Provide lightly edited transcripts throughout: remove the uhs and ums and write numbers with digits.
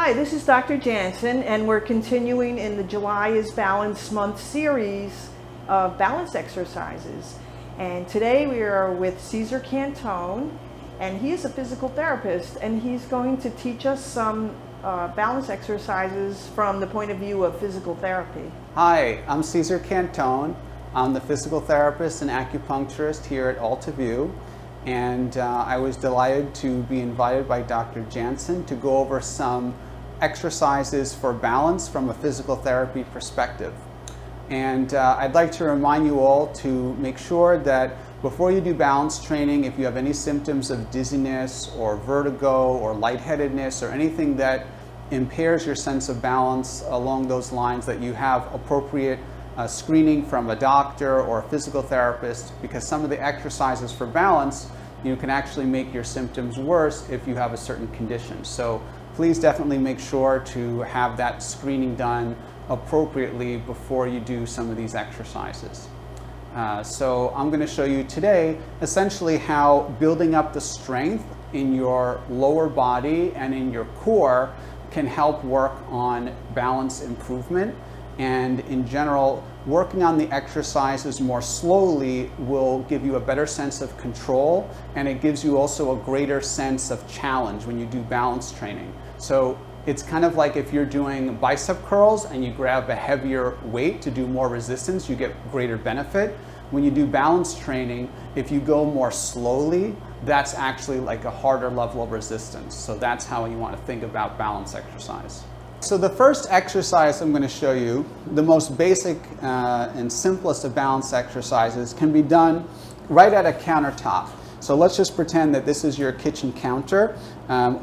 Hi, this is Dr. Janson, and we're continuing in the July is Balance Month series of balance exercises. And today we are with Cesar Cantone, and he is a physical therapist, and he's going to teach us some balance exercises from the point of view of physical therapy. Hi, I'm Cesar Cantone. I'm the physical therapist and acupuncturist here at AltaView. And I was delighted to be invited by Dr. Janson to go over some exercises for balance from a physical therapy perspective. And I'd like to remind you all to make sure that before you do balance training, if you have any symptoms of dizziness or vertigo or lightheadedness or anything that impairs your sense of balance along those lines, that you have appropriate screening from a doctor or a physical therapist, because some of the exercises for balance can actually make your symptoms worse if you have a certain condition. So please definitely make sure to have that screening done appropriately before you do some of these exercises. So I'm going to show you today essentially how building up the strength in your lower body and in your core can help work on balance improvement. And in general, working on the exercises more slowly will give you a better sense of control, and it gives you also a greater sense of challenge when you do balance training. So it's kind of like if you're doing bicep curls and you grab a heavier weight to do more resistance, you get greater benefit. When you do balance training, if you go more slowly, that's actually like a harder level of resistance. So that's how you want to think about balance exercise. So the first exercise I'm going to show you, the most basic and simplest of balance exercises, can be done right at a countertop. So let's just pretend that this is your kitchen counter,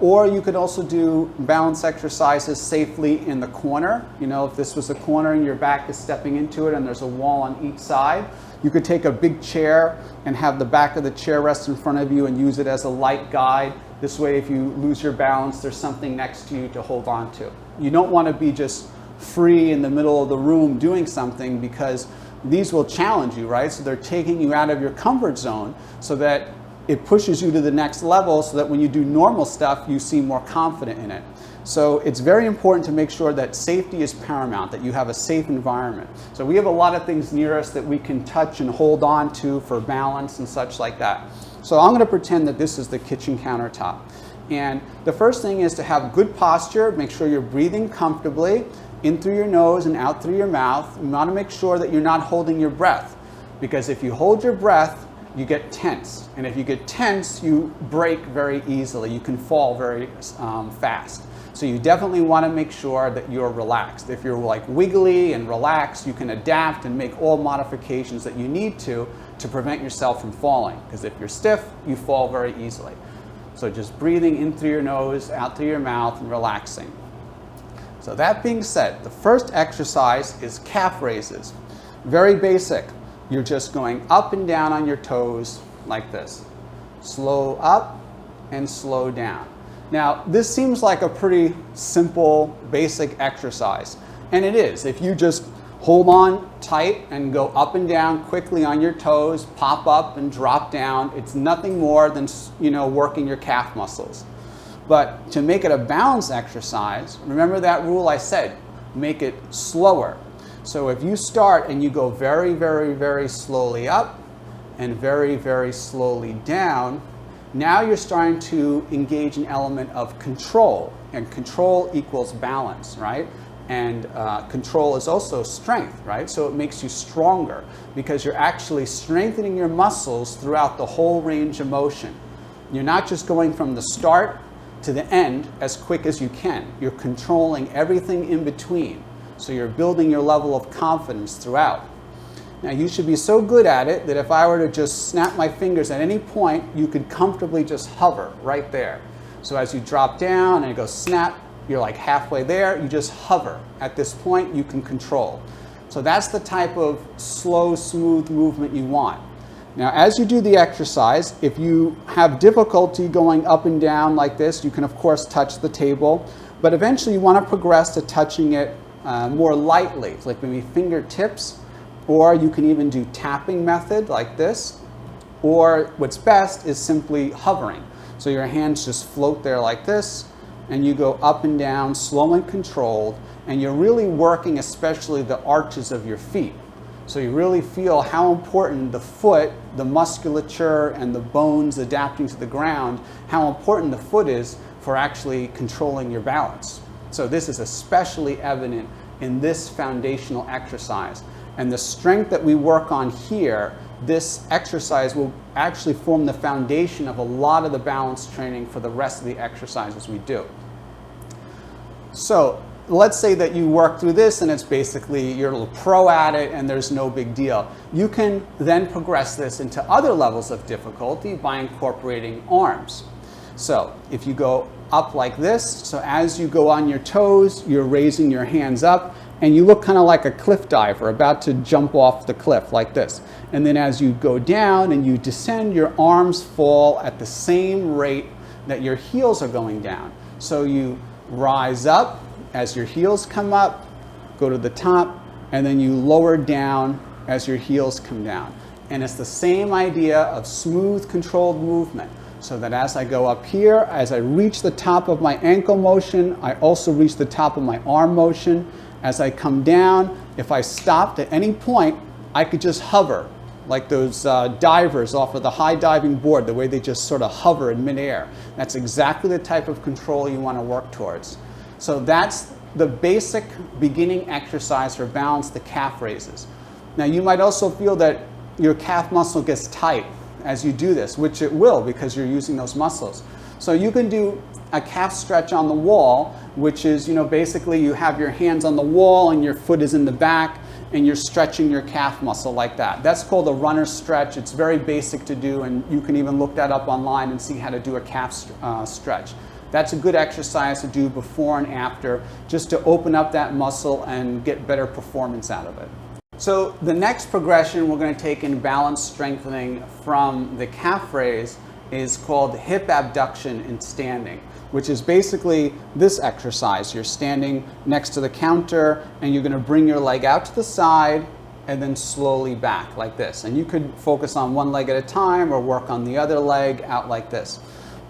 or you could also do balance exercises safely in the corner. If this was a corner and your back is stepping into it and there's a wall on each side, you could take a big chair and have the back of the chair rest in front of you and use it as a light guide. This way, if you lose your balance, there's something next to you to hold on to. You don't want to be just free in the middle of the room doing something, because these will challenge you, right? So they're taking you out of your comfort zone so that it pushes you to the next level, so that when you do normal stuff, you seem more confident in it. So it's very important to make sure that safety is paramount, that you have a safe environment. So we have a lot of things near us that we can touch and hold on to for balance and such like that. So I'm going to pretend that this is the kitchen countertop. And the first thing is to have good posture. Make sure you're breathing comfortably in through your nose and out through your mouth. You want to make sure that you're not holding your breath, because if you hold your breath, you get tense. And if you get tense, you break very easily. You can fall very fast. So you definitely want to make sure that you're relaxed. If you're like wiggly and relaxed, you can adapt and make all modifications that you need to prevent yourself from falling. Because if you're stiff, you fall very easily. So just breathing in through your nose, out through your mouth, and relaxing. So that being said, the first exercise is calf raises. Very basic. You're just going up and down on your toes like this. Slow up and slow down. Now, this seems like a pretty simple, basic exercise. And it is. If you just hold on tight and go up and down quickly on your toes, pop up and drop down, it's nothing more than working your calf muscles. But to make it a balance exercise, remember that rule I said, make it slower. So if you start and you go very, very, very slowly up and very, very slowly down, now you're starting to engage an element of control, and control equals balance, right? And control is also strength, right? So it makes you stronger, because you're actually strengthening your muscles throughout the whole range of motion. You're not just going from the start to the end as quick as you can. You're controlling everything in between. So you're building your level of confidence throughout. Now, you should be so good at it that if I were to just snap my fingers at any point, you could comfortably just hover right there. So as you drop down and you go snap, you're like halfway there, you just hover. At this point, you can control. So that's the type of slow, smooth movement you want. Now, as you do the exercise, if you have difficulty going up and down like this, you can of course touch the table, but eventually you want to progress to touching it more lightly, like maybe fingertips, or you can even do tapping method like this, or what's best is simply hovering. So your hands just float there like this, and you go up and down, slow and controlled, and you're really working especially the arches of your feet. So you really feel how important the foot, the musculature, and the bones adapting to the ground, how important the foot is for actually controlling your balance. So this is especially evident in this foundational exercise. And the strength that we work on here, this exercise will actually form the foundation of a lot of the balance training for the rest of the exercises we do. So let's say that you work through this and it's basically you're a pro at it and there's no big deal. You can then progress this into other levels of difficulty by incorporating arms. So if you go up like this, so as you go on your toes, you're raising your hands up and you look kind of like a cliff diver about to jump off the cliff like this. And then as you go down and you descend, your arms fall at the same rate that your heels are going down. So you rise up as your heels come up, go to the top, and then you lower down as your heels come down. And it's the same idea of smooth, controlled movement. So that as I go up here, as I reach the top of my ankle motion, I also reach the top of my arm motion. As I come down, if I stopped at any point, I could just hover, like those divers off of the high diving board, the way they just sort of hover in midair. That's exactly the type of control you want to work towards. So that's the basic beginning exercise for balance, the calf raises. Now you might also feel that your calf muscle gets tight as you do this, which it will because you're using those muscles. So you can do a calf stretch on the wall, which is, basically you have your hands on the wall and your foot is in the back and you're stretching your calf muscle like that. That's called a runner stretch. It's very basic to do, and you can even look that up online and see how to do a calf stretch. That's a good exercise to do before and after, just to open up that muscle and get better performance out of it. So the next progression we're going to take in balance strengthening from the calf raise is called hip abduction in standing, which is basically this exercise. You're standing next to the counter and you're going to bring your leg out to the side and then slowly back like this. And you could focus on one leg at a time or work on the other leg out like this.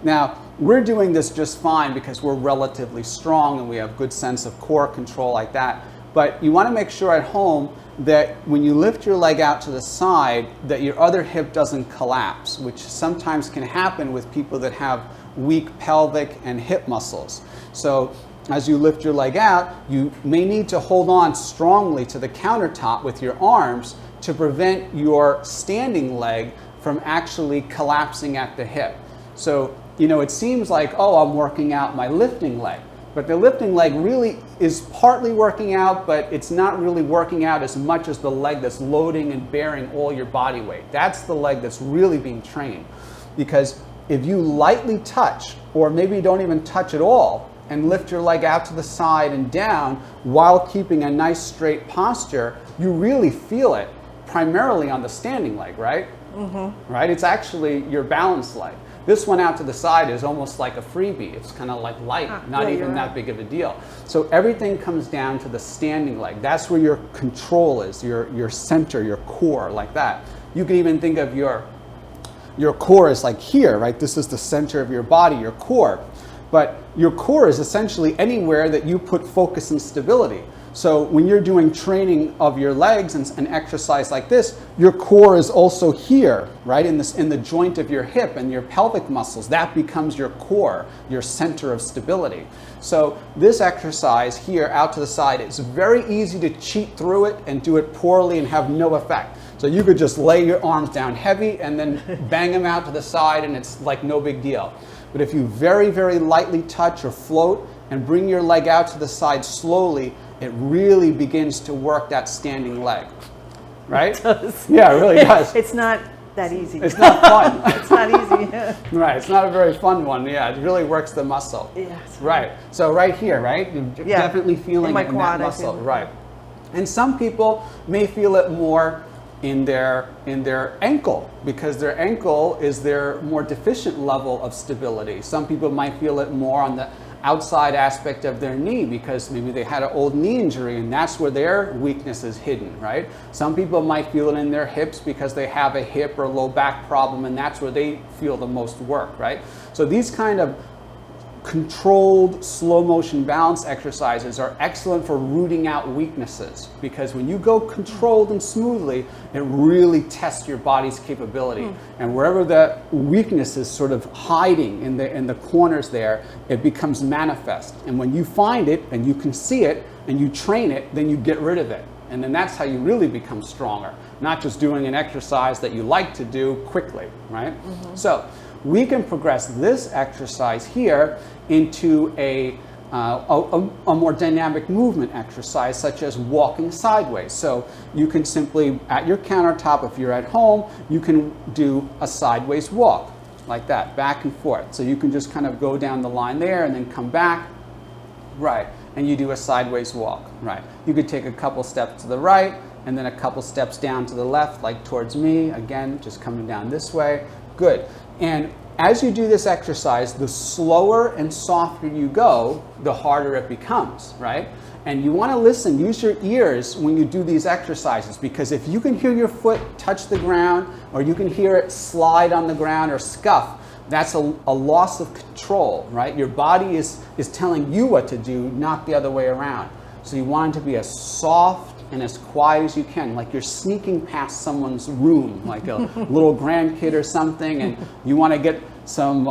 Now, we're doing this just fine because we're relatively strong and we have good sense of core control like that. But you want to make sure at home that when you lift your leg out to the side, that your other hip doesn't collapse, which sometimes can happen with people that have weak pelvic and hip muscles. So as you lift your leg out, you may need to hold on strongly to the countertop with your arms to prevent your standing leg from actually collapsing at the hip. So, it seems like, oh, I'm working out my lifting leg. But the lifting leg really is partly working out, but it's not really working out as much as the leg that's loading and bearing all your body weight. That's the leg that's really being trained. Because if you lightly touch, or maybe you don't even touch at all, and lift your leg out to the side and down while keeping a nice straight posture, you really feel it primarily on the standing leg, right? Mm-hmm. Right? It's actually your balance leg. This one out to the side is almost like a freebie. It's kind of like light, not even that big of a deal. So everything comes down to the standing leg. That's where your control is, your center, your core, like that. You can even think of your core is like here, right? This is the center of your body, your core. But your core is essentially anywhere that you put focus and stability. So when you're doing training of your legs and an exercise like this, your core is also here, right? In the joint of your hip and your pelvic muscles. That becomes your core, your center of stability. So this exercise here out to the side, it's very easy to cheat through it and do it poorly and have no effect. So you could just lay your arms down heavy and then bang them out to the side and it's like no big deal. But if you very, very lightly touch or float and bring your leg out to the side slowly, it really begins to work that standing leg, right? It does. Yeah, it really does. It's not that easy. It's not fun. It's not easy. Right, it's not a very fun one. Yeah, it really works the muscle. Yes. Right, so right here, right? You're definitely feeling it in that muscle. Right. And some people may feel it more in their ankle, because their ankle is their more deficient level of stability. Some people might feel it more on the outside aspect of their knee because maybe they had an old knee injury and that's where their weakness is hidden, right? Some people might feel it in their hips because they have a hip or low back problem and that's where they feel the most work, right? So these kind of controlled slow motion balance exercises are excellent for rooting out weaknesses, because when you go controlled and smoothly, it really tests your body's capability. And wherever the weakness is sort of hiding in the corners there, it becomes manifest. And when you find it and you can see it and you train it, then you get rid of it. And then that's how you really become stronger, not just doing an exercise that you like to do quickly, right? So we can progress this exercise here into a more dynamic movement exercise, such as walking sideways. So you can simply, at your countertop, if you're at home, you can do a sideways walk like that, back and forth. So you can just kind of go down the line there and then come back, right, and you do a sideways walk, right. You could take a couple steps to the right and then a couple steps down to the left, like towards me, again, just coming down this way. Good. And as you do this exercise, the slower and softer you go, the harder it becomes, right? And you want to listen, use your ears when you do these exercises, because if you can hear your foot touch the ground, or you can hear it slide on the ground or scuff, that's a loss of control, right? Your body is telling you what to do, not the other way around. So you want it to be as soft and as quiet as you can, like you're sneaking past someone's room, like a little grandkid or something, and you want to get some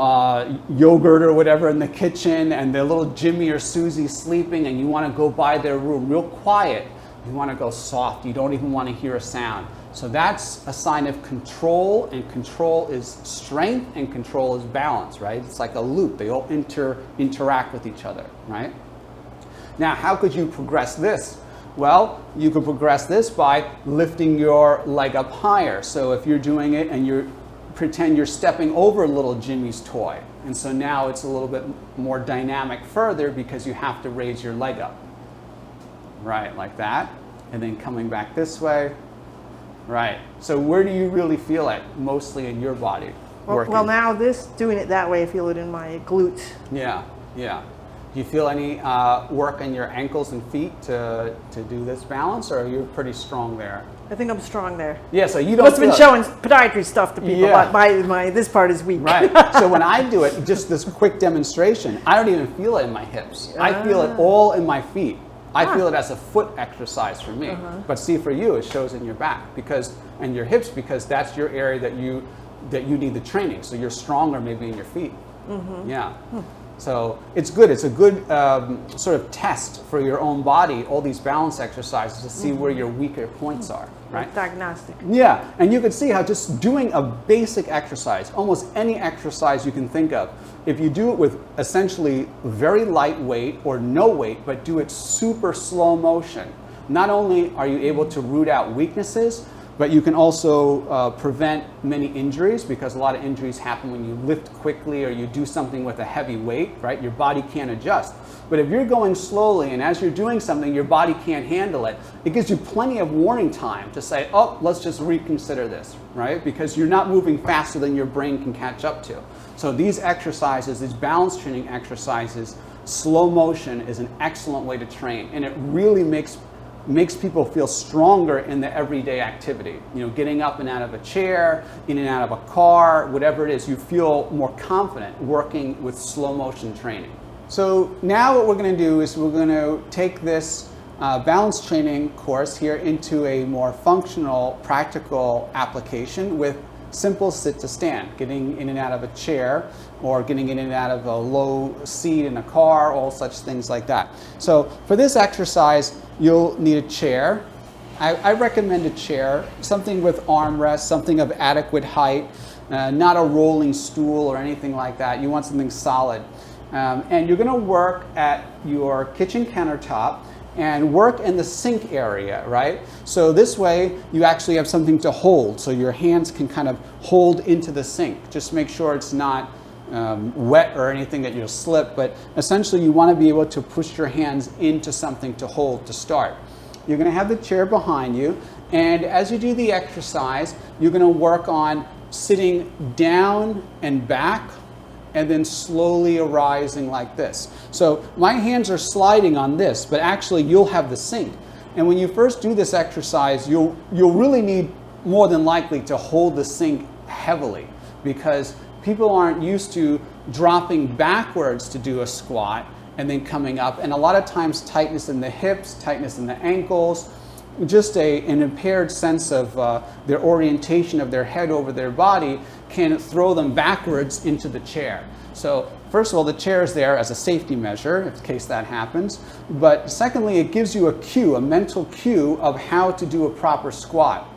yogurt or whatever in the kitchen, and their little Jimmy or Susie sleeping, and you want to go by their room real quiet. You want to go soft. You don't even want to hear a sound. So that's a sign of control, and control is strength, and control is balance, right? It's like a loop. They all interact with each other, right? Now, how could you progress this? Well, you could progress this by lifting your leg up higher. So if you're doing it and you pretend you're stepping over little Jimmy's toy, and so now it's a little bit more dynamic further because you have to raise your leg up. Right, like that. And then coming back this way. Right. So where do you really feel it mostly in your body working? Well, now doing it that way, I feel it in my glutes. Yeah, yeah. Do you feel any work in your ankles and feet to do this balance, or are you pretty strong there? I think I'm strong there. Yeah, so you don't Must have been showing podiatry stuff to people, but this part is weak. Right. So when I do it, just this quick demonstration, I don't even feel it in my hips. I feel it all in my feet. I feel it as a foot exercise for me. But see, for you, it shows in your back and your hips, because that's your area that you need the training. So you're stronger maybe in your feet. Yeah. So it's good. It's a good sort of test for your own body, all these balance exercises, to see where your weaker points are, right? Diagnostic. Yeah, and you can see how just doing a basic exercise, almost any exercise you can think of, if you do it with essentially very light weight or no weight, but do it super slow motion, not only are you able to root out weaknesses, but you can also prevent many injuries, because a lot of injuries happen when you lift quickly or you do something with a heavy weight, right? Your body can't adjust. But if you're going slowly and as you're doing something, your body can't handle it, it gives you plenty of warning time to say, oh, let's just reconsider this, right? Because you're not moving faster than your brain can catch up to. So these exercises, these balance training exercises, slow motion is an excellent way to train, and it really makes people feel stronger in the everyday activity. You know, getting up and out of a chair, in and out of a car, whatever it is, you feel more confident working with slow motion training. So now what we're going to do is we're going to take this balance training course here into a more functional, practical application with simple sit to stand, getting in and out of a chair, or getting in and out of a low seat in a car, all such things like that. So for this exercise, you'll need a chair. I recommend a chair, something with armrests, something of adequate height, not a rolling stool or anything like that. You want something solid. And you're going to work at your kitchen countertop and work in the sink area, right? So this way you actually have something to hold, so your hands can kind of hold into the sink. Just make sure it's not wet or anything that you'll slip, but essentially you want to be able to push your hands into something to hold to start. You're going to have the chair behind you, and as you do the exercise, you're going to work on sitting down and back, and then slowly arising like this. So my hands are sliding on this, but actually you'll have the sink. And when you first do this exercise, you'll really need more than likely to hold the sink heavily, because people aren't used to dropping backwards to do a squat and then coming up. And a lot of times tightness in the hips, tightness in the ankles, just an impaired sense of their orientation of their head over their body can throw them backwards into the chair. So first of all, the chair is there as a safety measure in case that happens. But secondly, it gives you a cue, a mental cue of how to do a proper squat.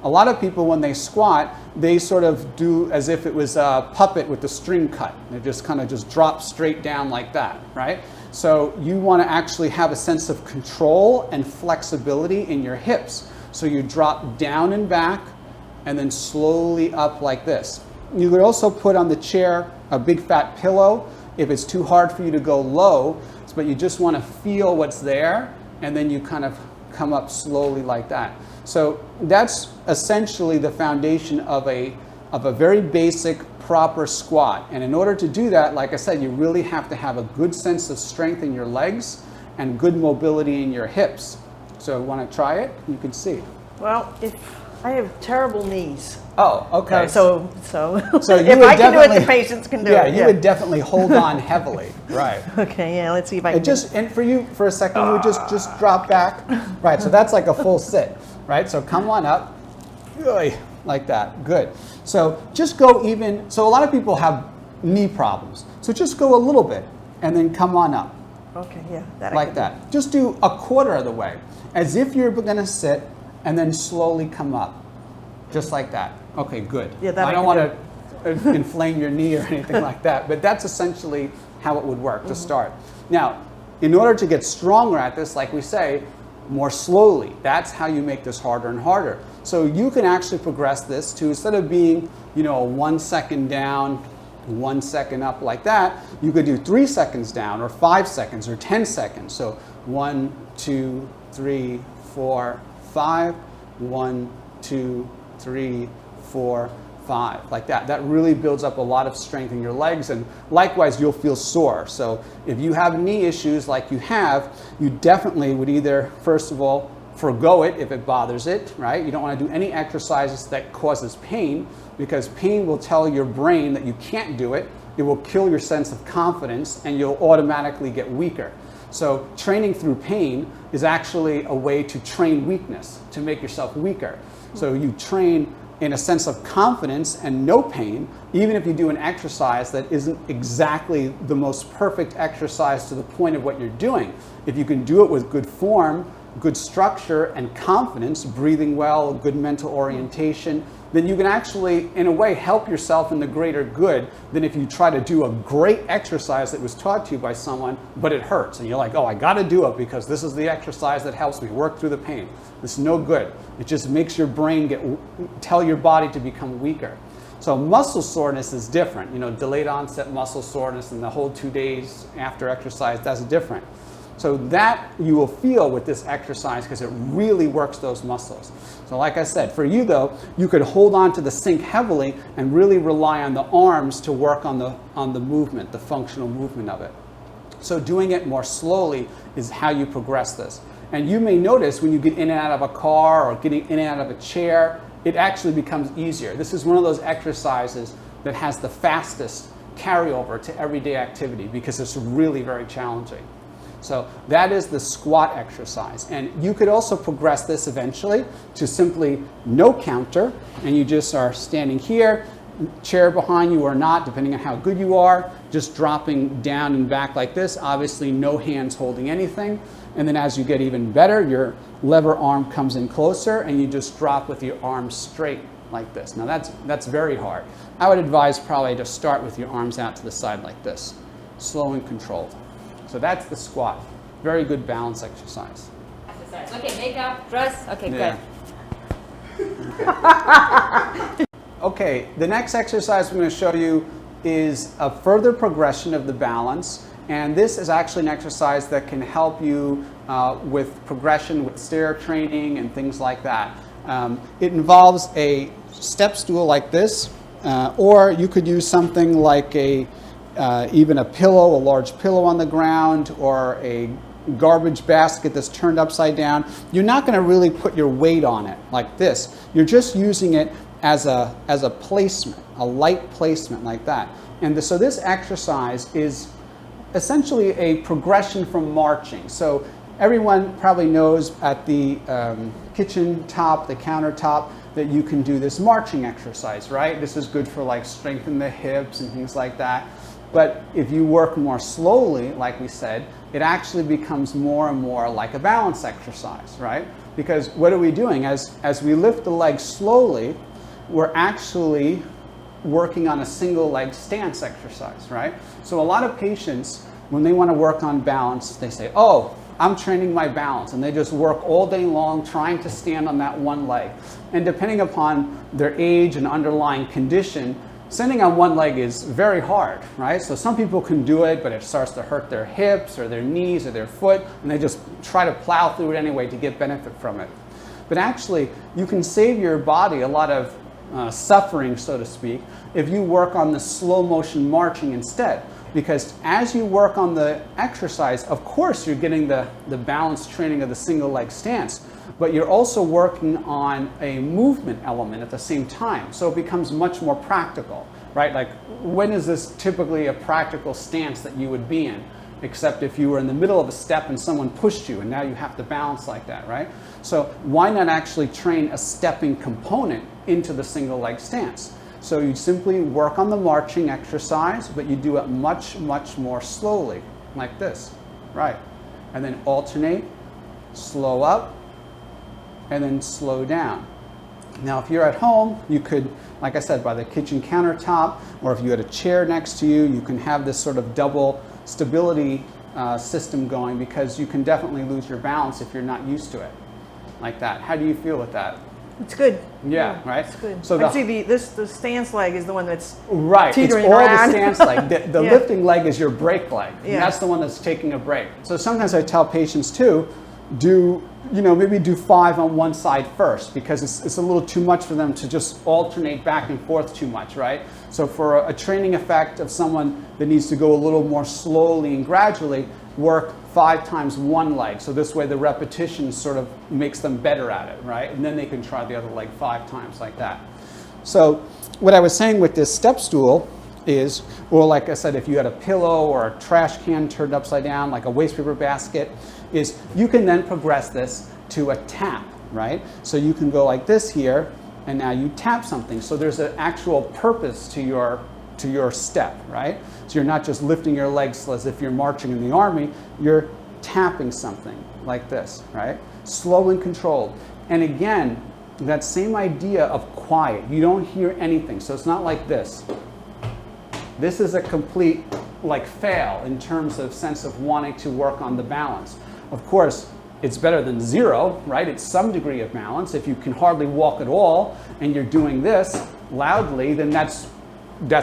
A lot of people, when they squat, they sort of do as if it was a puppet with the string cut. They just kind of just drop straight down like that, right? So you want to actually have a sense of control and flexibility in your hips. So you drop down and back and then slowly up like this. You could also put on the chair a big fat pillow if it's too hard for you to go low, but you just want to feel what's there, and then you kind of come up slowly like that. So that's essentially the foundation of a very basic, proper squat. And in order to do that, like I said, you really have to have a good sense of strength in your legs and good mobility in your hips. So want to try it? You can see. Well, if I have terrible knees. Oh, okay. So you if I can do it, the patients can do it. Yeah, you would definitely hold on heavily. Right. Okay, yeah, let's see if I can. And for you, for a second, you would just drop back. Right, so that's like a full sit. Right, so come on up. Like that. Good. So just go even. So a lot of people have knee problems. So just go a little bit and then come on up. Okay, yeah. That like that. Just do a quarter of the way, as if you're going to sit, and then slowly come up. Just like that. Okay, good. Yeah, that I don't want to inflame your knee or anything like that, but that's essentially how it would work to start. Now, in order to get stronger at this, like we say, more slowly. That's how you make this harder and harder. So you can actually progress this to, instead of being, a 1 second down, 1 second up like that, you could do 3 seconds down, or 5 seconds, or 10 seconds. So 1, 2, 3, 4, 5, 1, 2, 3, 4, 5, like that. That really builds up a lot of strength in your legs, and likewise you'll feel sore. So if you have knee issues like you have, you definitely would either, first of all, forgo it if it bothers it, right? You don't want to do any exercises that causes pain, because pain will tell your brain that you can't do it. It will kill your sense of confidence, and you'll automatically get weaker. So training through pain is actually a way to train weakness, to make yourself weaker. So you train in a sense of confidence and no pain, even if you do an exercise that isn't exactly the most perfect exercise to the point of what you're doing. If you can do it with good form, good structure, and confidence, breathing well, good mental orientation, then you can actually, in a way, help yourself in the greater good than if you try to do a great exercise that was taught to you by someone, but it hurts. And you're like, oh, I got to do it because this is the exercise that helps me work through the pain. It's no good. It just makes your brain tell your body to become weaker. So muscle soreness is different. Delayed onset muscle soreness and the whole 2 days after exercise, that's different. So that you will feel with this exercise because it really works those muscles. So like I said, for you though, you could hold on to the sink heavily and really rely on the arms to work on the movement, the functional movement of it. So doing it more slowly is how you progress this. And you may notice when you get in and out of a car or getting in and out of a chair, it actually becomes easier. This is one of those exercises that has the fastest carryover to everyday activity because it's really very challenging. So that is the squat exercise. And you could also progress this eventually to simply no counter, and you just are standing here, chair behind you or not, depending on how good you are, just dropping down and back like this, obviously no hands holding anything. And then as you get even better, your lever arm comes in closer and you just drop with your arms straight like this. Now that's very hard. I would advise probably to start with your arms out to the side like this, slow and controlled. So that's the squat. Very good balance exercise. Okay, makeup, dress. Okay, yeah. Good. Okay, the next exercise I'm going to show you is a further progression of the balance. And this is actually an exercise that can help you with progression with stair training and things like that. It involves a step stool like this, or you could use something like even a pillow, a large pillow on the ground, or a garbage basket that's turned upside down. You're not going to really put your weight on it like this. You're just using it as a placement, a light placement like that. And so this exercise is essentially a progression from marching. So everyone probably knows at the kitchen top, the countertop, that you can do this marching exercise, right? This is good for like strengthening the hips and things like that. But if you work more slowly, like we said, it actually becomes more and more like a balance exercise, right? Because what are we doing? As we lift the leg slowly, we're actually working on a single leg stance exercise, right? So a lot of patients, when they want to work on balance, they say, oh, I'm training my balance, and they just work all day long trying to stand on that one leg. And depending upon their age and underlying condition, standing on one leg is very hard, right? So some people can do it, but it starts to hurt their hips or their knees or their foot, and they just try to plow through it anyway to get benefit from it. But actually, you can save your body a lot of suffering, so to speak, if you work on the slow motion marching instead. Because as you work on the exercise, of course you're getting the balance training of the single leg stance, but you're also working on a movement element at the same time. So it becomes much more practical, right? Like, when is this typically a practical stance that you would be in? Except if you were in the middle of a step and someone pushed you and now you have to balance like that, right? So why not actually train a stepping component into the single leg stance? So you simply work on the marching exercise, but you do it much, much more slowly, like this, right? And then alternate, slow up, and then slow down. Now, if you're at home, you could, like I said, by the kitchen countertop, or if you had a chair next to you, you can have this sort of double stability system going, because you can definitely lose your balance if you're not used to it, like that. How do you feel with that? It's good. Yeah, right? It's good. So I see the stance leg is the one that's right. teetering It's all around. the stance leg. The Yeah. lifting leg is your break leg. Yeah. And that's the one that's taking a break. So sometimes I tell patients too, maybe do 5 on one side first, because it's a little too much for them to just alternate back and forth too much, right? So for a training effect of someone that needs to go a little more slowly and gradually, work 5 times one leg. So this way the repetition sort of makes them better at it, right? And then they can try the other leg 5 times like that. So what I was saying with this step stool is, or like I said, if you had a pillow or a trash can turned upside down, like a waste paper basket, is you can then progress this to a tap, right? So you can go like this here, and now you tap something. So there's an actual purpose to your step, right? So you're not just lifting your legs as if you're marching in the army, you're tapping something like this, right? Slow and controlled. And again, that same idea of quiet. You don't hear anything. So it's not like this. This is a complete fail in terms of sense of wanting to work on the balance. Of course, it's better than 0, right? It's some degree of balance. If you can hardly walk at all and you're doing this loudly, then that's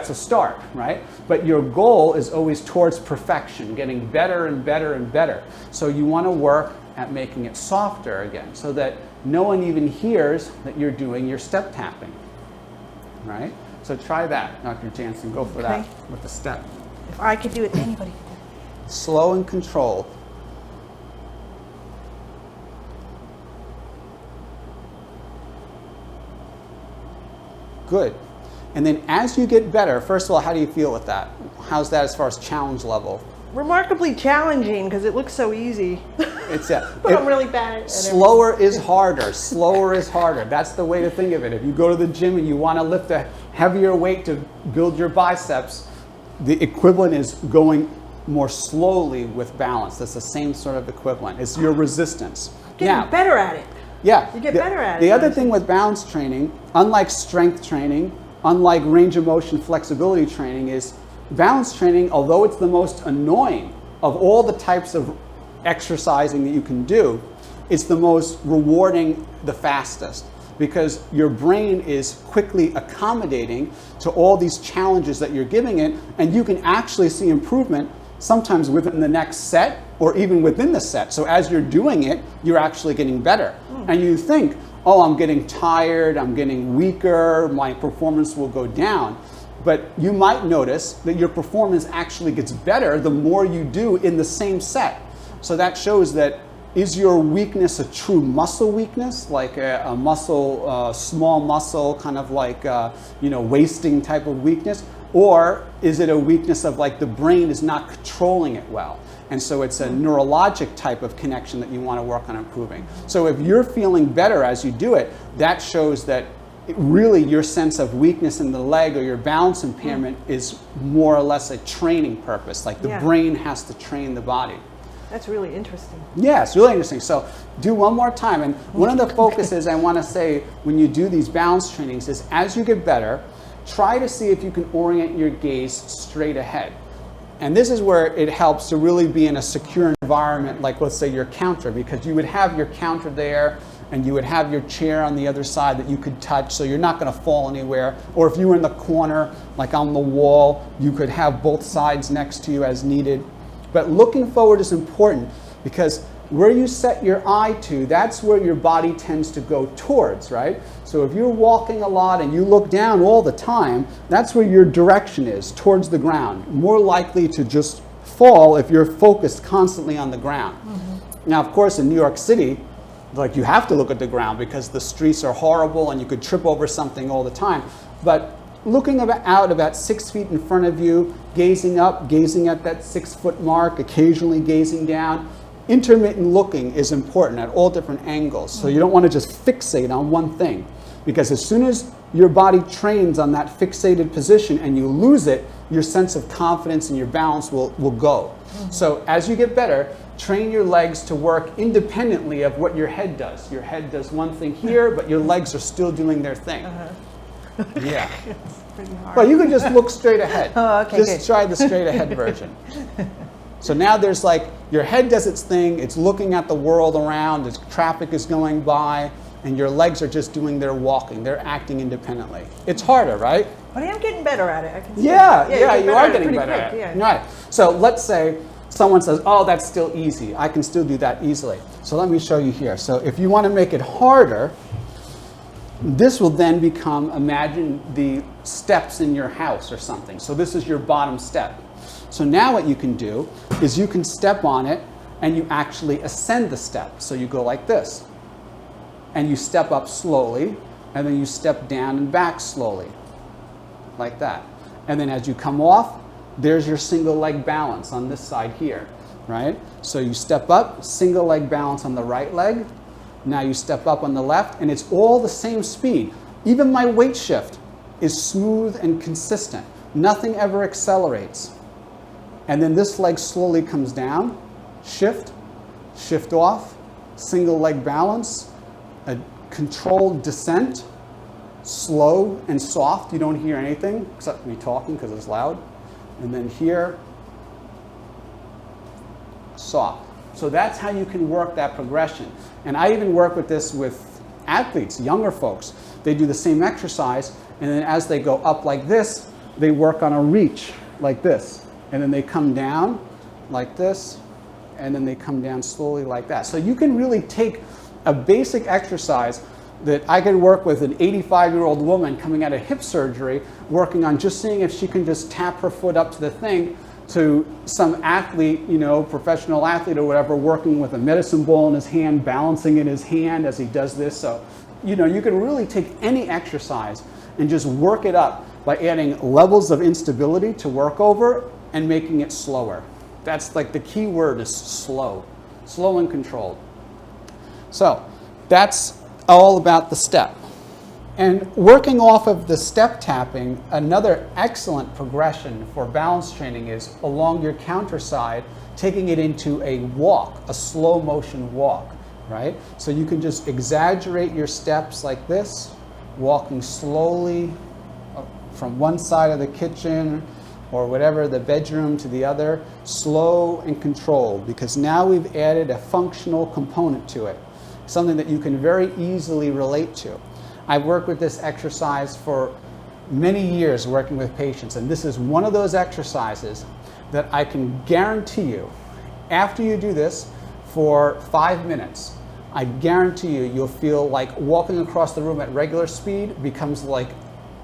a start, right? But your goal is always towards perfection, getting better and better and better. So you want to work at making it softer again, so that no one even hears that you're doing your step tapping, right? So try that, Dr. Janson. Go for that with the step. If I could do it, anybody could do it. Slow and controlled. Good. And then as you get better, first of all, how do you feel with that? How's that as far as challenge level? Remarkably challenging, because it looks so easy. But I'm really bad at it. Slower is harder. Slower is harder. That's the way to think of it. If you go to the gym and you want to lift a heavier weight to build your biceps, the equivalent is going more slowly with balance. That's the same sort of equivalent. It's your resistance. Getting better at it. Yeah. You get better at it. The other thing with balance training, unlike strength training, unlike range of motion flexibility training, is balance training, although it's the most annoying of all the types of exercising that you can do, it's the most rewarding the fastest, because your brain is quickly accommodating to all these challenges that you're giving it, and you can actually see improvement sometimes within the next set or even within the set. So as you're doing it, you're actually getting better. And you think, oh, I'm getting tired, I'm getting weaker, my performance will go down. But you might notice that your performance actually gets better the more you do in the same set. So that shows that is your weakness a true muscle weakness, like a muscle, small muscle, kind of like, wasting type of weakness? Or is it a weakness of like the brain is not controlling it well? And so it's a neurologic type of connection that you want to work on improving. So if you're feeling better as you do it, that shows that really your sense of weakness in the leg or your balance impairment is more or less a training purpose. Like the brain has to train the body. That's really interesting. Yeah, it's really interesting. So do one more time. And one of the focuses I want to say when you do these balance trainings is as you get better, try to see if you can orient your gaze straight ahead. And this is where it helps to really be in a secure environment, like let's say your counter, because you would have your counter there and you would have your chair on the other side that you could touch, so you're not going to fall anywhere. Or if you were in the corner, like on the wall, you could have both sides next to you as needed. But looking forward is important because where you set your eye to, that's where your body tends to go towards, right? So if you're walking a lot and you look down all the time, that's where your direction is, towards the ground. More likely to just fall if you're focused constantly on the ground. Now, of course, in New York City, like you have to look at the ground because the streets are horrible and you could trip over something all the time. But looking out about 6 feet in front of you, gazing up, gazing at that 6 foot mark, occasionally gazing down. Intermittent looking is important at all different angles. So you don't want to just fixate on one thing, because as soon as your body trains on that fixated position and you lose it, your sense of confidence and your balance will go. So as you get better, train your legs to work independently of what your head does. Your head does one thing here, but your legs are still doing their thing. Yeah. It's pretty hard. Well, you can just look straight ahead. Oh, okay, just good. try the straight ahead version. So now there's like, your head does its thing, it's looking at the world around, its traffic is going by, and your legs are just doing their walking. They're acting independently. It's harder, right? But I am getting better at it. I can see Yeah, it. you are getting pretty better quick, at it. yeah. Right. So let's say someone says, oh, that's still easy. I can still do that easily. So let me show you here. So if you want to make it harder, this will then become, imagine the steps in your house or something. So this is your bottom step. So now what you can do is you can step on it and you actually ascend the step. So you go like this. And you step up slowly, and then you step down and back slowly, like that. And then as you come off, there's your single leg balance on this side here, right? So you step up, single leg balance on the right leg. Now you step up on the left, and it's all the same speed. Even my weight shift is smooth and consistent. Nothing ever accelerates. And then this leg slowly comes down, shift, shift off, single leg balance, a controlled descent, slow and soft. You don't hear anything except me talking because it's loud. And then here, soft. So that's how you can work that progression. And I even work with this with athletes, younger folks. They do the same exercise, and then as they go up like this, they work on a reach like this. And then they come down like this, and then they come down slowly like that. So you can really take a basic exercise that I could work with an 85-year-old woman coming out of hip surgery, working on just seeing if she can just tap her foot up to the thing, to some athlete, professional athlete or whatever, working with a medicine ball in his hand, balancing in his hand as he does this. So, you can really take any exercise and just work it up by adding levels of instability to work over and making it slower. That's like the key word is slow and controlled. So that's all about the step. And working off of the step tapping, another excellent progression for balance training is along your counter side, taking it into a walk, a slow motion walk, right? So you can just exaggerate your steps like this, walking slowly from one side of the kitchen or whatever, the bedroom to the other, slow and controlled, because now we've added a functional component to it, something that you can very easily relate to. I've worked with this exercise for many years working with patients, and this is one of those exercises that I can guarantee you, after you do this for 5 minutes, I guarantee you'll feel like walking across the room at regular speed becomes like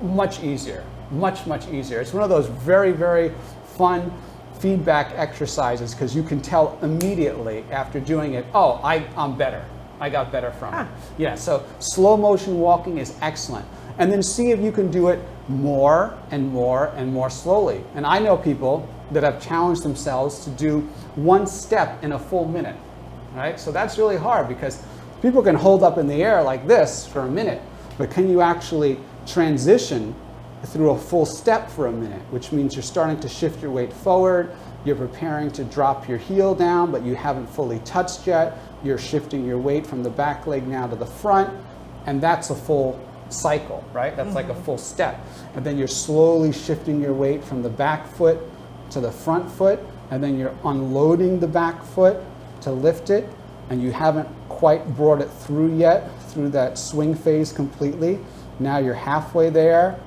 much easier, much easier. It's one of those very, very fun, feedback exercises because you can tell immediately after doing it, oh, I'm better. I got better from it. Yeah, so slow motion walking is excellent. And then see if you can do it more and more and more slowly. And I know people that have challenged themselves to do one step in a full minute, right? So that's really hard because people can hold up in the air like this for a minute, but can you actually transition through a full step for a minute, which means you're starting to shift your weight forward, you're preparing to drop your heel down, but you haven't fully touched yet, you're shifting your weight from the back leg now to the front, and that's a full cycle, right? That's like a full step. And then you're slowly shifting your weight from the back foot to the front foot, and then you're unloading the back foot to lift it, and you haven't quite brought it through yet, through that swing phase completely. Now you're halfway there.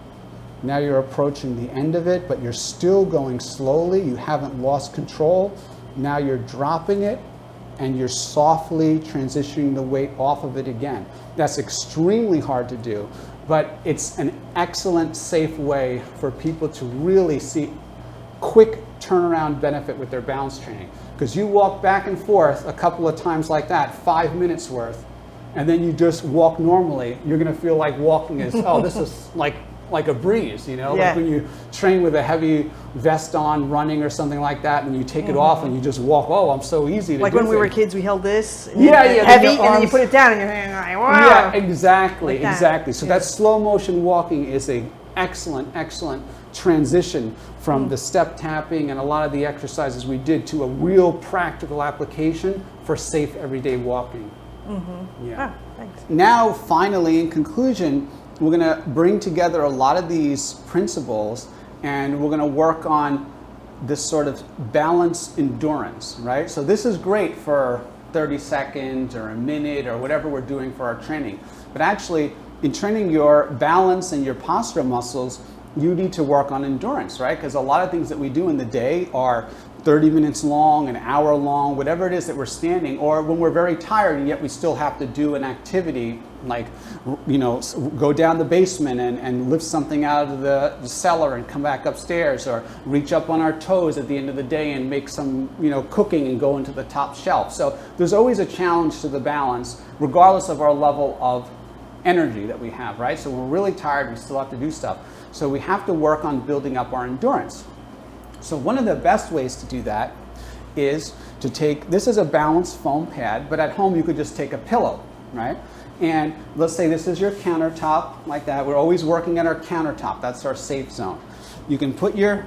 Now you're approaching the end of it, but you're still going slowly. You haven't lost control. Now you're dropping it, and you're softly transitioning the weight off of it again. That's extremely hard to do, but it's an excellent, safe way for people to really see quick turnaround benefit with their balance training. Because you walk back and forth a couple of times like that, 5 minutes worth, and then you just walk normally, you're gonna feel like walking is, oh, this is like a breeze, you know? Yeah. Like when you train with a heavy vest on running or something like that, and you take it off and you just walk, oh, I'm so easy to do Like when we were things. kids, we held this, and Yeah, then yeah, heavy, then your and then you arms- put it down, and you're like, wow. Yeah, exactly, Like that. exactly. So Yeah. that slow motion walking is a excellent, excellent transition from the step tapping and a lot of the exercises we did to a real practical application for safe everyday walking. Yeah. Ah, thanks. Now, finally, in conclusion, we're going to bring together a lot of these principles and we're going to work on this sort of balanced endurance, right? So this is great for 30 seconds or a minute or whatever we're doing for our training. But actually, in training your balance and your postural muscles, you need to work on endurance, right? Because a lot of things that we do in the day are 30 minutes long, an hour long, whatever it is that we're standing, or when we're very tired and yet we still have to do an activity like, you know, go down the basement and lift something out of the cellar and come back upstairs, or reach up on our toes at the end of the day and make some, you know, cooking and go into the top shelf. So there's always a challenge to the balance, regardless of our level of energy that we have, right? So when we're really tired, we still have to do stuff. So we have to work on building up our endurance. So one of the best ways to do that is to take, this is a balanced foam pad, but at home you could just take a pillow, right? And let's say this is your countertop, like that. We're always working at our countertop. That's our safe zone. You can put your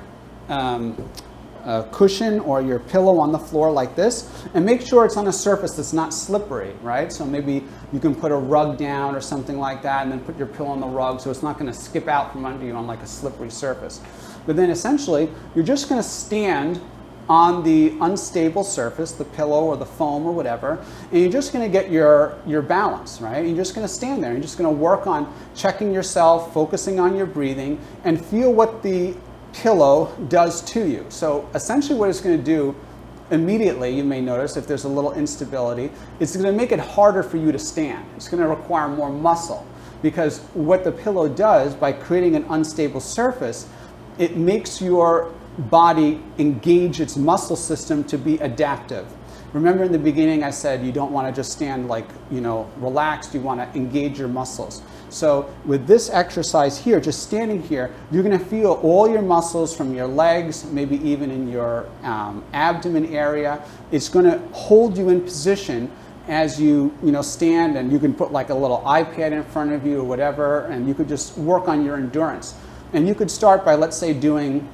cushion or your pillow on the floor like this, and make sure it's on a surface that's not slippery, right? So maybe you can put a rug down or something like that, and then put your pillow on the rug so it's not going to skip out from under you on like a slippery surface. But then essentially, you're just going to stand on the unstable surface, the pillow or the foam or whatever, and you're just going to get your balance, right? You're just going to stand there. You're just going to work on checking yourself, focusing on your breathing, and feel what the pillow does to you. So essentially what it's going to do immediately, you may notice if there's a little instability, it's going to make it harder for you to stand. It's going to require more muscle, because what the pillow does by creating an unstable surface, it makes your body engage its muscle system to be adaptive. Remember in the beginning I said you don't want to just stand like, you know, relaxed, you want to engage your muscles. So with this exercise here, just standing here, you're going to feel all your muscles from your legs, maybe even in your abdomen area. It's going to hold you in position as you stand, and you can put like a little iPad in front of you or whatever, and you could just work on your endurance. And you could start by, let's say, doing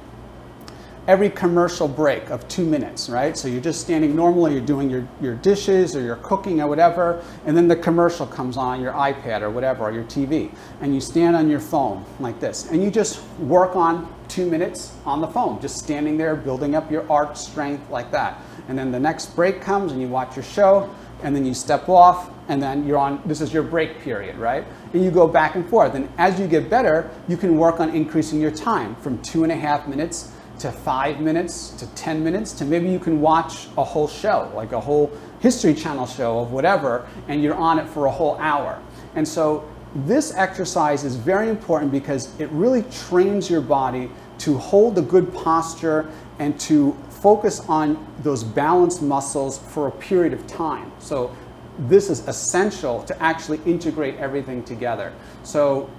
every commercial break of 2 minutes, right? So you're just standing normally, you're doing your dishes or your cooking or whatever, and then the commercial comes on your iPad or whatever, or your TV, and you stand on your phone like this, and you just work on 2 minutes on the phone, just standing there, building up your arch strength like that. And then the next break comes and you watch your show, and then you step off, and then you're on, this is your break period, right? And you go back and forth. And as you get better, you can work on increasing your time from 2.5 minutes to 5 minutes to 10 minutes to maybe you can watch a whole show, like a whole History Channel show of whatever, and you're on it for a whole hour. And so this exercise is very important because it really trains your body to hold a good posture and to focus on those balance muscles for a period of time. So this is essential to actually integrate everything together. So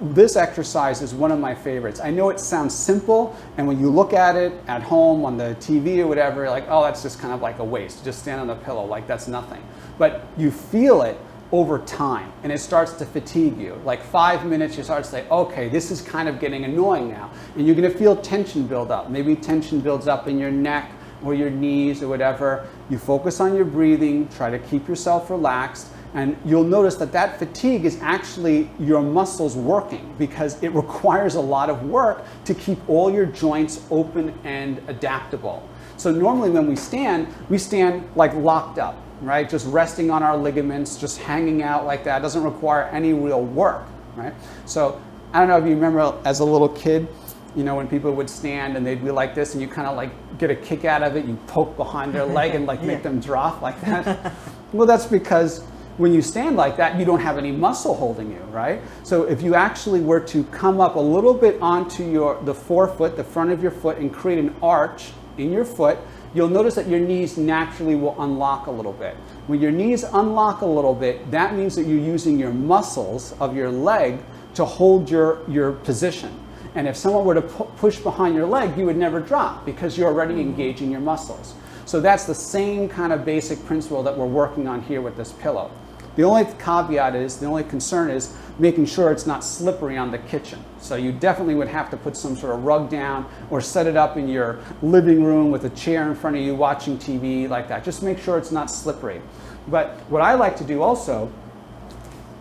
this exercise is one of my favorites. I know it sounds simple, and when you look at it at home on the TV or whatever, you're like, oh, that's just kind of like a waste. Just stand on the pillow, like that's nothing. But you feel it over time, and it starts to fatigue you. Like 5 minutes, you start to say, okay, this is kind of getting annoying now. And you're gonna feel tension build up. Maybe tension builds up in your neck or your knees or whatever. You focus on your breathing, try to keep yourself relaxed, and you'll notice that that fatigue is actually your muscles working because it requires a lot of work to keep all your joints open and adaptable. So normally when we stand like locked up, right? Just resting on our ligaments, just hanging out like that. It doesn't require any real work, right? So I don't know if you remember as a little kid, you know, when people would stand and they'd be like this and you kind of like get a kick out of it, you poke behind their leg and like make them drop like that. Well, that's because when you stand like that, you don't have any muscle holding you, right? So if you actually were to come up a little bit onto the forefoot, the front of your foot, and create an arch in your foot, you'll notice that your knees naturally will unlock a little bit. When your knees unlock a little bit, that means that you're using your muscles of your leg to hold your position. And if someone were to push behind your leg, you would never drop because you're already engaging your muscles. So that's the same kind of basic principle that we're working on here with this pillow. The only caveat is, the only concern is making sure it's not slippery on the kitchen. So you definitely would have to put some sort of rug down or set it up in your living room with a chair in front of you watching TV like that. Just make sure it's not slippery. But what I like to do also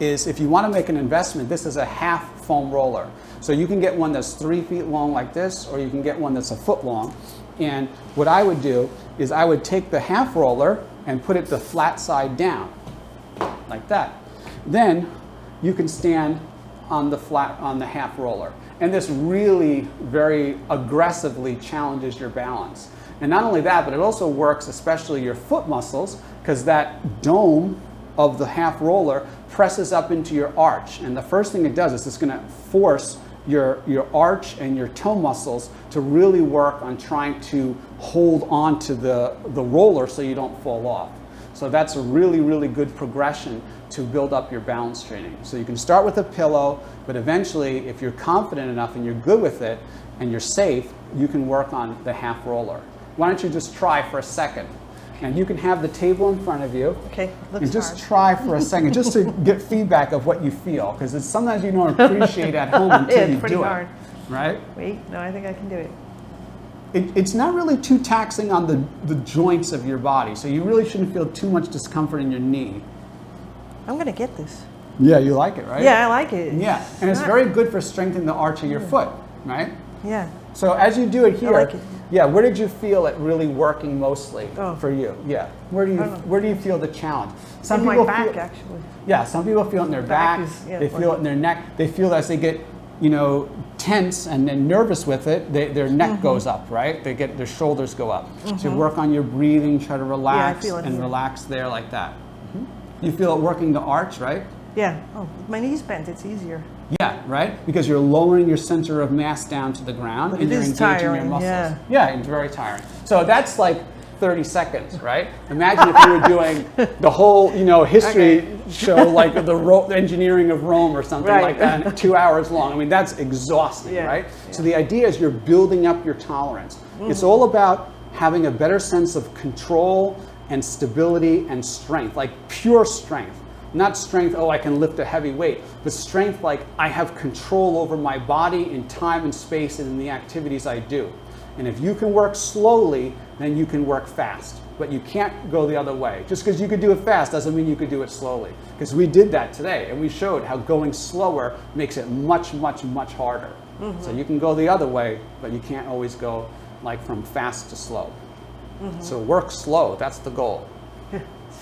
is if you want to make an investment, this is a half foam roller. So you can get one that's 3 feet long like this, or you can get one that's a foot long. And what I would do is I would take the half roller and put it the flat side down, like that. Then you can stand on the half roller. And this really very aggressively challenges your balance. And not only that, but it also works especially your foot muscles, because that dome of the half roller presses up into your arch. And the first thing it does is it's going to force your arch and your toe muscles to really work on trying to hold on to the roller so you don't fall off. So that's a really, really good progression to build up your balance training. So you can start with a pillow, but eventually, if you're confident enough and you're good with it and you're safe, you can work on the half roller. Why don't you just try for a second? And you can have the table in front of you. Okay, looks and just hard. try for a second, just to get feedback of what you feel, because it's sometimes you don't appreciate at home until Yeah, you pretty do hard. it, right? Wait, no, I think I can do it. It's not really too taxing on the joints of your body, so you really shouldn't feel too much discomfort in your knee. I'm gonna get this. Yeah, you like it, right? Yeah, I like it. Yeah, and it's very good for strengthening the arch of your foot, right? Yeah. So as you do it here, like it. yeah, where did you feel it really working mostly Oh. for you? Yeah, where do you feel the challenge? In my back, actually. Yeah, some people feel it in their back, they feel it in their neck, they feel as they get, you know, tense and then nervous with it, their neck goes up, right? Their shoulders go up. So you work on your breathing, try to relax feel it and here. relax there like that. You feel it working the arch, right? Yeah. Oh, my knee's bent. It's easier. Yeah, right? Because you're lowering your center of mass down to the ground But and it you're is engaging your tiring, muscles. yeah. Yeah, it's very tiring. So that's like 30 seconds, right? Imagine if you were doing the whole, you know, history show like the engineering of Rome or something Right. like that, and 2 hours long. I mean, that's exhausting, Yeah, right? yeah. So the idea is you're building up your tolerance. It's all about having a better sense of control and stability and strength, like pure strength. Not strength, oh, I can lift a heavy weight, but strength like I have control over my body in time and space and in the activities I do. And if you can work slowly, then you can work fast. But you can't go the other way. Just because you could do it fast doesn't mean you could do it slowly. Because we did that today, and we showed how going slower makes it much, much, much harder. So you can go the other way, but you can't always go like from fast to slow. So work slow, that's the goal.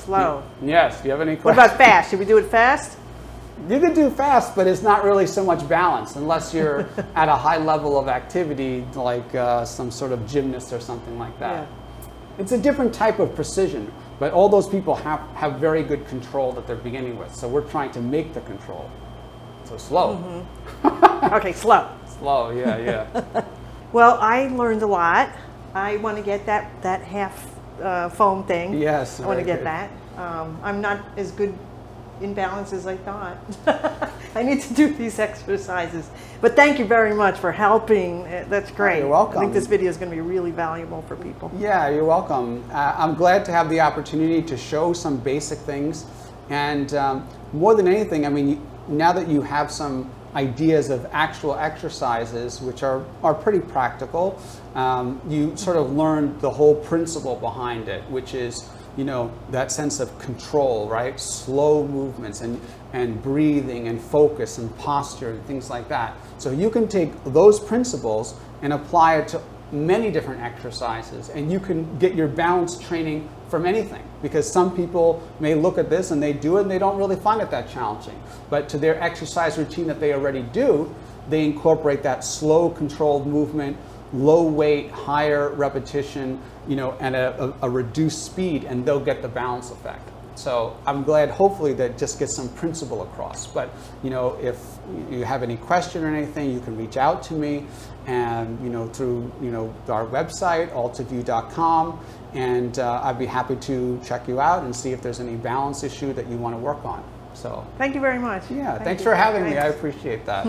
Slow. Yes, do you have any What questions? about fast? Should we do it fast? You can do fast, but it's not really so much balance unless you're at a high level of activity, like some sort of gymnast or something like that. Yeah. It's a different type of precision, but all those people have very good control that they're beginning with. So we're trying to make the control. So slow. Okay, slow. Slow, yeah. Well, I learned a lot. I want to get that half foam thing. Yes, I want to very get good. that. I'm not as good in balance as I thought. I need to do these exercises. But thank you very much for helping. That's great. you're welcome. I think this video is going to be really valuable for people. Yeah, you're welcome. I'm glad to have the opportunity to show some basic things. And more than anything, I mean, now that you have some ideas of actual exercises, which are pretty practical, you sort of learn the whole principle behind it, which is, you know, that sense of control, right? Slow movements and breathing and focus and posture and things like that. So you can take those principles and apply it to many different exercises, and you can get your balance training from anything, because some people may look at this and they do it and they don't really find it that challenging, but to their exercise routine that they already do, they incorporate that slow controlled movement, low weight, higher repetition, you know, and a reduced speed, and they'll get the balance effect. So I'm glad, hopefully, that just gets some principle across. But, you know, if you have any question or anything, you can reach out to me, and, you know, through, you know, our website, altaview.com, and I'd be happy to check you out and see if there's any balance issue that you want to work on. So Thank you very much. yeah, Thank thanks you. for having me. I Thanks. appreciate that.